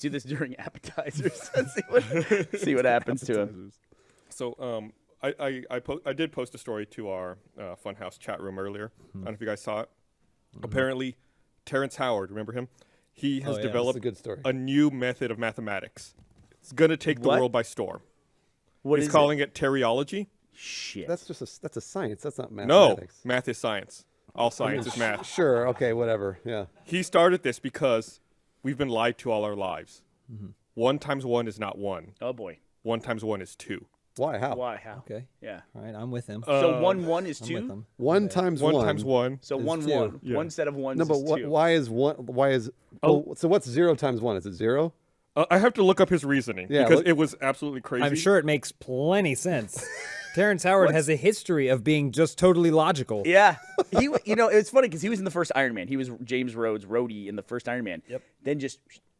Let's do this during appetizers. see what happens to him. So I did post a story to our Funhouse chat room earlier. I don't know if you guys saw it. Apparently, Terrence Howard, remember him? He has developed a new method of mathematics. It's going to take the world by storm. He's calling it Terryology. Shit. That's a science. That's not No, mathematics. math is science. All science is math. Sure. Okay. Whatever. Yeah. He started this because we've been lied to all our lives. 1 times 1 is not 1. Oh boy. 1 times 1 is 2. Why? How? Why? How? Okay. Yeah. All right, I'm with him. So 1 is 2. 1 times 1. 1 times 1. So 1 1. Yeah. One set of ones. No, but is 2. why is one? Why is? Oh, so what's 0 times 1? Is it 0? I have to look up his reasoning because it was absolutely crazy. I'm sure it makes plenty sense. Terrence Howard has a history of being just totally logical. Yeah. It's funny because he was in the first Iron Man. He was James Rhodes' roadie in the first Iron Man. Yep. Then this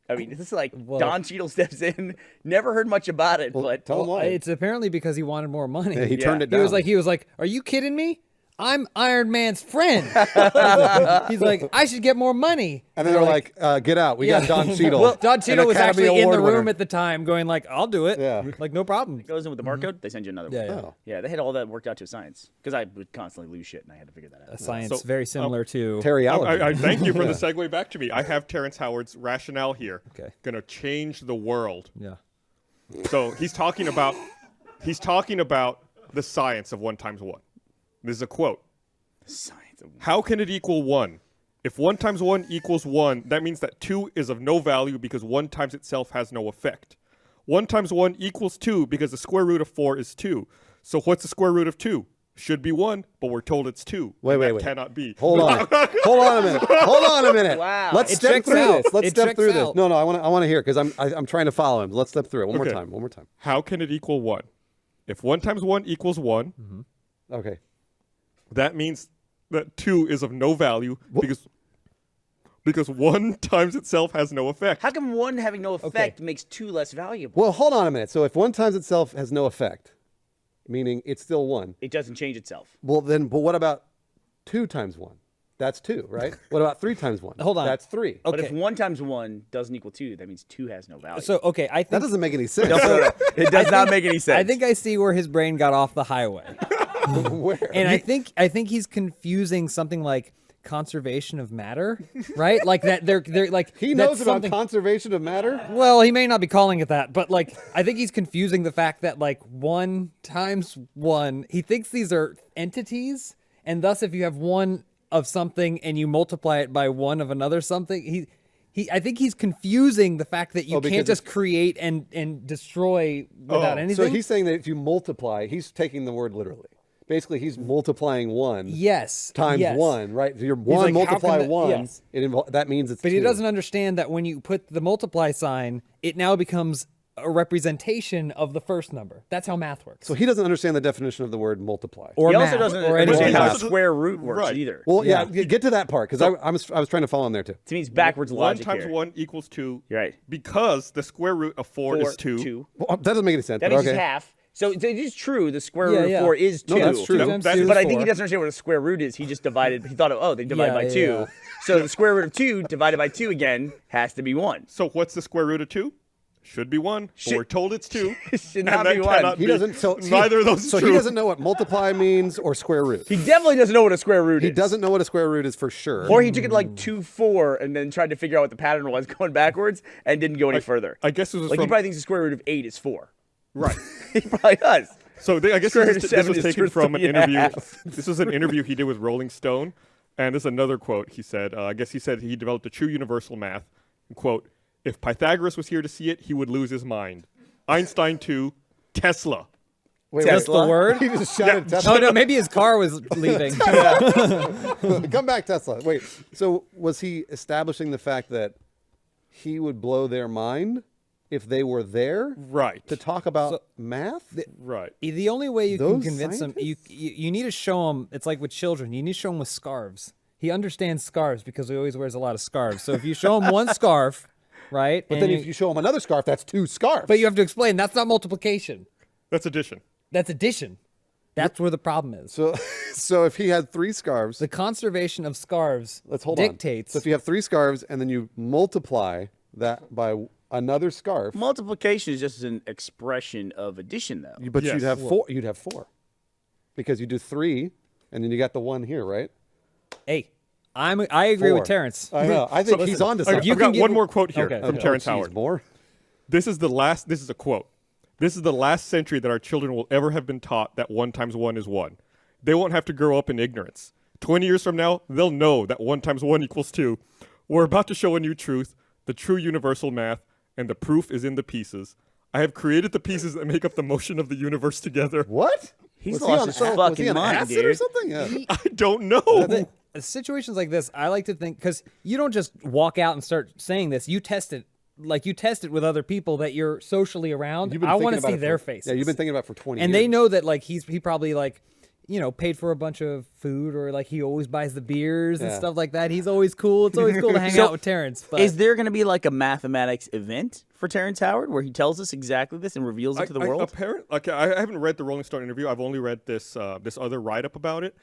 is like Don Cheadle steps in. Never heard much about it, but tell him why. It's apparently because he wanted more money. Yeah, he turned it down. He was like, "Are you kidding me? I'm Iron Man's friend." He's like, "I should get more money." And then they're like, "Get out. We got Don Cheadle." Well, Don Cheadle was Academy actually in the Award room winner. at the time going like, "I'll do it." Yeah. Like, no problem. goes in with the barcode. They send you another one. Yeah. Oh. Yeah, they had all that worked out to a science because I would constantly lose shit and I had to figure that out. A science So, very similar to Terryology. I thank you for the segue back to me. I have Terrence Howard's rationale here. Okay. Going to change the world. Yeah. So he's talking about the science of 1 times 1. This is a quote. Science. How can it equal 1? If 1 times 1 equals 1, that means that 2 is of no value because 1 times itself has no effect. 1 times 1 equals 2 because the square root of 4 is 2. So what's the square root of 2? Should be 1, but we're told it's 2. Wait. Cannot be. Hold on. Hold on a minute. Wow. Let's It step checks through out. this. Let's It step checks through this. out. No, I want to hear it because I'm trying to follow him. Let's step through it one Okay. more time. How can it equal 1? If 1 times 1 equals 1, Okay. that means that 2 is of no value because 1 times itself has no effect. How come 1 having no effect makes 2 less valuable? Well, hold on a minute. So if 1 times itself has no effect, meaning it's still 1. It doesn't change itself. Well, but what about 2 times 1? That's 2, right? What about 3 times 1? Hold on. That's 3. But if Okay. 1 times 1 doesn't equal 2, that means 2 has no value. So, okay, I That think doesn't make any sense. No. It does not make any sense. I think I see where his brain got off the highway. Where? And I think he's confusing something like conservation of matter, right? Like that they're like He that's knows about something- conservation of matter? Well, he may not be calling it that, but like I think he's confusing the fact that like 1 times 1, he thinks these are entities, and thus if you have 1 of something and you multiply it by 1 of another something, I think he's confusing the fact that you can't just create and destroy without anything. So he's saying that if you multiply, he's taking the word literally. Basically, he's multiplying 1 yes times yes. 1, right? So you're like, 1 how multiply can that- 1, yes. that means it's But 2. he doesn't understand that when you put the multiply sign, it now becomes a representation of the first number. That's how math works. So he doesn't understand the definition of the word multiply. Or he math, also doesn't or understand anything how else. square root works Right. either. Well, yeah, get to that part because I was trying to follow him there too. To me, it's backwards 1 logic times here. 1 equals 2. You're right. Because the square root of 4 is 2. Well, that doesn't make any sense. That but means okay. it's half. So it is true. The square Yeah, root of yeah. 4 is 2. No, that's true. Two times That two is But I is think he 4. doesn't understand what a square root is. He just divided. He thought, they divide Yeah, by yeah, 2. yeah. So the square root of 2 divided by 2 again has to be 1. So what's the square root of 2? Should be 1, but we're told it's 2. Should and not that be 1. cannot He be. doesn't. So Neither of those is So true. he doesn't know what multiply means or square root. He definitely doesn't know what a square root is. He doesn't know what a square root is for sure. Or he took it like 2, 4, and then tried to figure out what the pattern was going backwards and didn't go any further. I guess it was Like he from... probably thinks the square root of 8 is 4. Right. He probably does. So I guess Square root this of was 7 taken is from an 3 and a interview. half. This was an interview he did with Rolling Stone, and there's another quote he said. I guess he said he developed a true universal math. Quote: "If Pythagoras was here to see it, he would lose his mind. Einstein too. Tesla." Wait, That's the word? He just shouted Oh Tesla. no, maybe his car was leaving. Come back, Tesla. Wait. So was he establishing the fact that he would blow their mind if they were there Right. to talk about math? Right. The only way you can Those convince him, you need to show him. It's like with children. You need to show him with scarves. He understands scarves because he always wears a lot of scarves. So if you show him one scarf, right? But then if you show him another scarf, that's 2 scarves. But you have to explain that's not multiplication. That's addition. That's addition. That's where the problem is. So if he had 3 scarves, The conservation of scarves let's hold on. dictates. So if you have 3 scarves and then you multiply that by another scarf. Multiplication is just an expression of addition, though. But Yes. you'd have four. You'd have 4, because you do 3, and then you got the 1 here, right? Hey, I agree 4. with Terrence. I know. I think he's on to something. you I've can got give- one more quote here Okay. from Okay. Terrence Oh, geez, Howard. more? This is a quote. This is the last century that our children will ever have been taught that 1 times 1 is 1. They won't have to grow up in ignorance. 20 years from now, they'll know that 1 times 1 equals 2. We're about to show a new truth, the true universal math, and the proof is in the pieces. I have created the pieces that make up the motion of the universe together. What? He's Was he lost on- his was he fucking on mind, acid or dude. something? Yeah. I don't know. Situations like this, I like to think, because you don't just walk out and start saying this. You test it. Like, you test it with other people that you're socially around. You've been I thinking want to about see it their for- faces. Yeah, you've been thinking about it for 20 and years. they know that, like, he probably, like, paid for a bunch of food, or like he always buys the beers and Yeah. stuff like that. He's always cool. It's always cool to hang So, out with Terrence. But Is there going to be like a mathematics event for Terrence Howard where he tells us exactly this and reveals it to the world? I haven't read the Rolling Stone interview. I've only read this other write-up about it.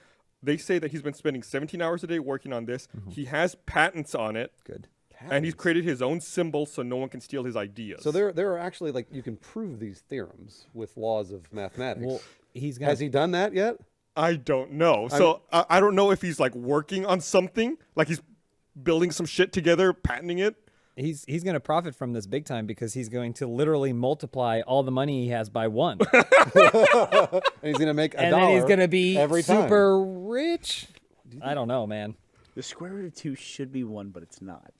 They say that he's been spending 17 hours a day working on this. He has patents on it. good. And he's created his own symbol so no one can steal his ideas. So there are actually, like, you can prove these theorems with laws of mathematics. Well, he's gonna. Has he done that yet? I don't know. So I don't know if he's like working on something, like he's building some shit together, patenting it. He's going to profit from this big time, because he's going to literally multiply all the money he has by 1. And he's going to make and then he's $1 going to be every time. super rich. I don't know, man. The square root of 2 should be 1, but it's not.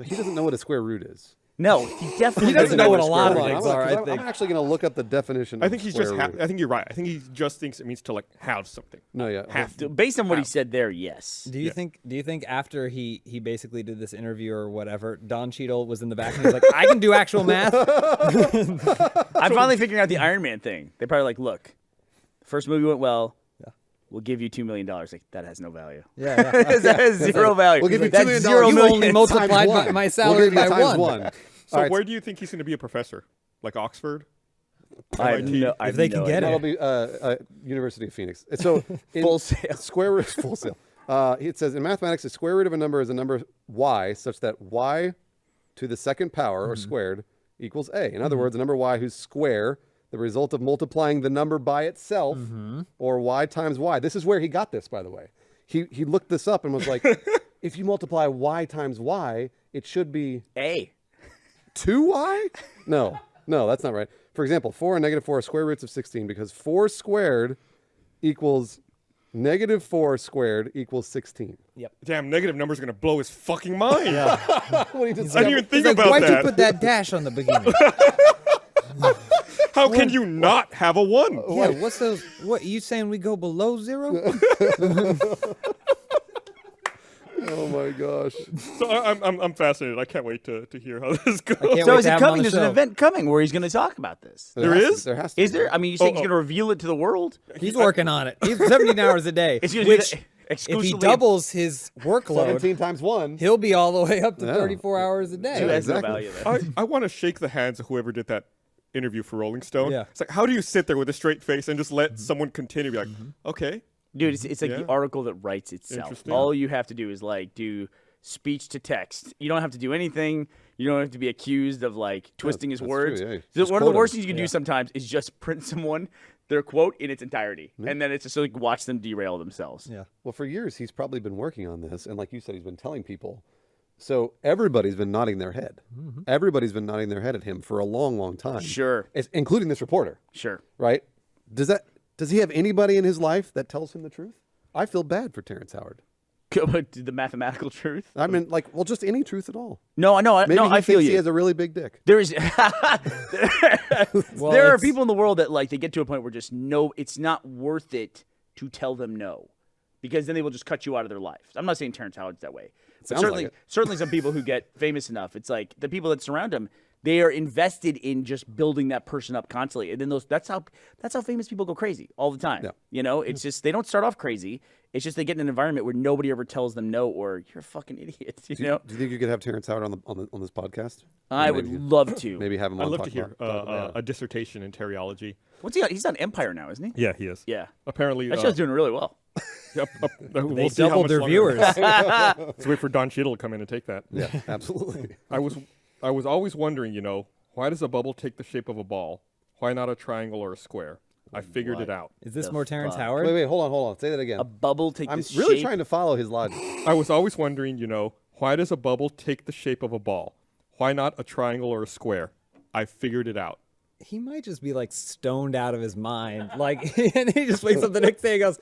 He doesn't know what a square root is. No, he definitely doesn't know what a lot of Hold on, things I'm, are, I I'm think. actually going to look up the definition. I of think he's square just. root. I think you're right. I think he just thinks it means to like have something. No, yeah. Have to. Based on what he said there, yes. Do you Yeah. think? Do you think after he basically did this interview or whatever, Don Cheadle was in the back and he was like, "I can do actual math." I'm finally figuring out the Iron Man thing. They probably like, look, the first movie went well. Yeah. We'll give you $2 million. Like, that has no value. Yeah, That has zero value. We'll give you $2 That's million. zero You You million. only times multiplied one. my We'll salary give you by times 1. So All right, where do you think he's going to be a professor? Like Oxford? I have MIT? no, I have they no can get idea. it. That'll be University of Phoenix. So in Full Sail. Square root full sale. It says in mathematics, the square root of a number is a number y such that y to the second power or squared equals a. In other words, a number y whose square, the result of multiplying the number by itself, or y times y. This is where he got this, by the way. He looked this up and was like, if you multiply y times y, it should be A. 2y? No, that's not right. For example, 4 and negative 4 are square roots of 16 because 4 squared equals negative 4 squared equals 16. Damn, negative number's going to blow his fucking mind. What he just I didn't even He's think like, about why'd you that. put that dash on the beginning? How can you not have a 1? Yeah, what's those? What you saying? We go below 0? Oh my gosh. So I'm fascinated. I can't wait to hear how this goes. can't So wait is to it have him on coming? the There's an show. event coming where he's going to talk about this. There has is? To, there has to Is be. there? I mean, you say he's oh. going to reveal it to the world? He's working on it. He's 17 hours a day. Is he gonna do which, that if exclusively? he doubles his workload, 17 times 1. he'll be all the way up to Yeah. 34 hours a Who day. has no exactly. value there. I want to shake the hands of whoever did that interview for Rolling Stone. Yeah. It's like, how do you sit there with a straight face and just let someone continue? Be like, okay. Dude, it's like Yeah. the article that writes itself. Interesting. All you have to do is like do speech to text. You don't have to do anything. You don't have to be accused of like twisting his that's words. true, yeah. So Just one of the quote worst him. things you can do sometimes is just print someone their quote in its entirety, and then it's just like watch them derail themselves. Yeah. Well, for years, he's probably been working on this. And like you said, he's been telling people. So everybody's been nodding their head. Everybody's been nodding their head at him for a long, long time. Sure, Including this reporter, sure. right? Does he have anybody in his life that tells him the truth? I feel bad for Terrence Howard. But the mathematical truth? I mean, like, well, just any truth at all. No, Maybe he I feel thinks you. he has a really big dick. There is Well, there are it's- people in the world that like they get to a point where just no, it's not worth it to tell them no, because then they will just cut you out of their life. I'm not saying Terrence Howard's that way, but Sounds certainly like it. certainly some people who get famous enough, it's like the people that surround him, they are invested in just building that person up constantly, and then that's how famous people go crazy all the time. Yeah. You know, it's just they don't start off crazy. It's just they get in an environment where nobody ever tells them no, or you're a fucking idiot. You know, Do you think you could have Terrence Howard on this podcast? I Maybe- would love to. Maybe have him I'd on. love talk to hear about a dissertation in Terryology. What's he on? He's on Empire now, isn't he? Yeah, he is. Yeah. Apparently, That show's doing really well. we'll They see how doubled much their longer. viewers. Let's wait for Don Cheadle to come in and take that. Yeah, absolutely. I was I was always wondering, why does a bubble take the shape of a ball? Why not a triangle or a square? I figured it out. Is this The more Terrence fuck? Howard? Wait, hold on. Say that again. A bubble take I'm the really shape. trying to follow his logic. I was always wondering, why does a bubble take the shape of a ball? Why not a triangle or a square? I figured it out. He might just be like stoned out of his mind. Like, and he just wakes up the next day and goes,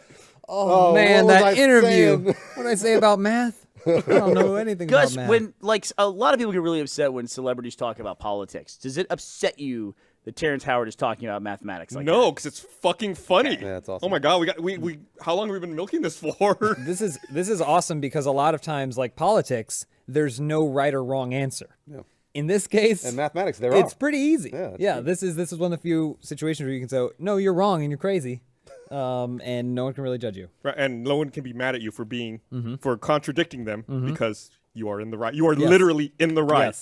"Oh man, what was that I interview. saying?" What did I say about math? I don't know anything about Gus, math." when a lot of people get really upset when celebrities talk about politics. Does it upset you that Terrence Howard is talking about mathematics like No, that? because it's fucking funny. Yeah, it's awesome. Oh my god, we how long have we been milking this for? This is awesome because a lot of times, like politics, there's no right or wrong answer. Yeah. In this case, And mathematics, there it's are. pretty easy. Yeah, This is one of the few situations where you can say, "No, you're wrong and you're crazy," and no one can really judge you. Right, and no one can be mad at you for being Mm-hmm. for contradicting them because you are in the right. You are literally in the right.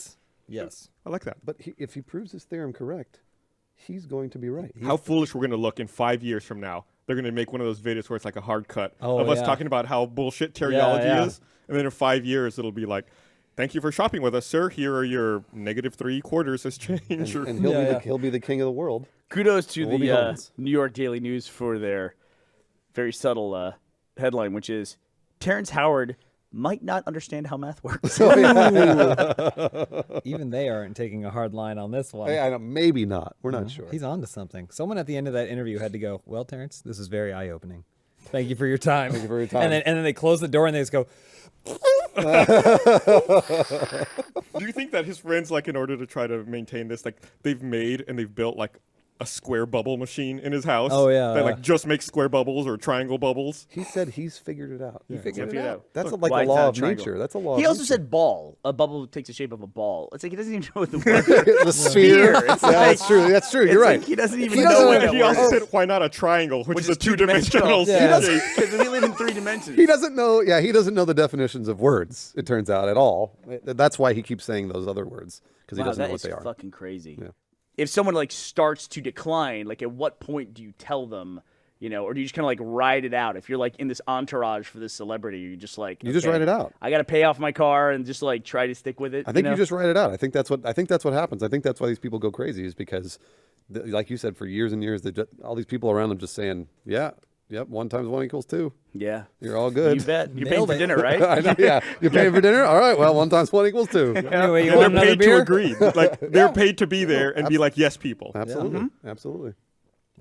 Yes. I like that. But if he proves his theorem correct, he's going to be right. How foolish we're going to look in 5 years from now. They're going to make one of those videos where it's like a hard cut of us talking about how bullshit Terryology is. And then in 5 years, it'll be like, thank you for shopping with us, sir. Here are your -3/4 as change. And he'll be the king of the world. Kudos to We'll be the homeless. New York Daily News for their very subtle headline, which is Terrence Howard might not understand how math works. Even they aren't taking a hard line on this one. Hey, I don't, maybe not. We're not sure. He's on to something. Someone at the end of that interview had to go, "Well, Terrence, this is very eye-opening. Thank you for your time." Thank you for your time. And then they close the door and they just go, Do you think that his friends, like, in order to try to maintain this, like, they've built like a square bubble machine in his house? Oh, yeah, that like just makes square bubbles or triangle bubbles. He said he's figured it out. He figured it out. That's Look, like why a it's law not of triangle. nature. That's a law He of also nature. said ball. A bubble takes the shape of a ball. It's like he doesn't even know what the word the sphere. It's Yeah, that's true. That's true. You're It's right. like he doesn't even He know doesn't- what that He also word said, why not a triangle, which is a is two-dimensional Yeah. shape. Because we live in 3 dimensions. He doesn't know. Yeah, he doesn't know the definitions of words. It turns out at all. That's why he keeps saying those other words because he Wow, doesn't know that what is they are. fucking crazy. Yeah. If someone like starts to decline, like at what point do you tell them, or do you just kind of like ride it out? If you're like in this entourage for this celebrity, you just like You just okay, ride it out. I got to pay off my car and just like try to stick with it. I think you just write it out. I think that's what happens. I think that's why these people go crazy is because, like you said, for years and years, all these people around them just saying, "Yeah, yep, 1 × 1 = 2. Yeah, You're all good." you bet. You're paying Nailed for it. dinner, right? I know, yeah, you're paying for dinner. All right, well, 1 × 1 = 2. "Anyway, you And want they're another paid to beer?" agree. Like, they're paid to be there and be like, yes, people. Absolutely, absolutely.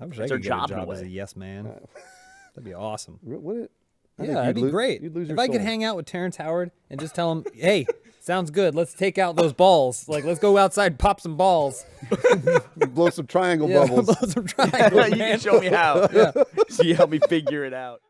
I wish It's I our could get job a in a job as way. a yes man. That'd be awesome. What? I think Yeah, that'd you'd be great. You'd lose If your I could soul. hang out with Terrence Howard and just tell him, "Hey, sounds good. Let's take out those balls. Like, let's go outside, pop some balls. blow some triangle Yeah, bubbles. blow some triangles, You man." can show me how. So you help me figure it out.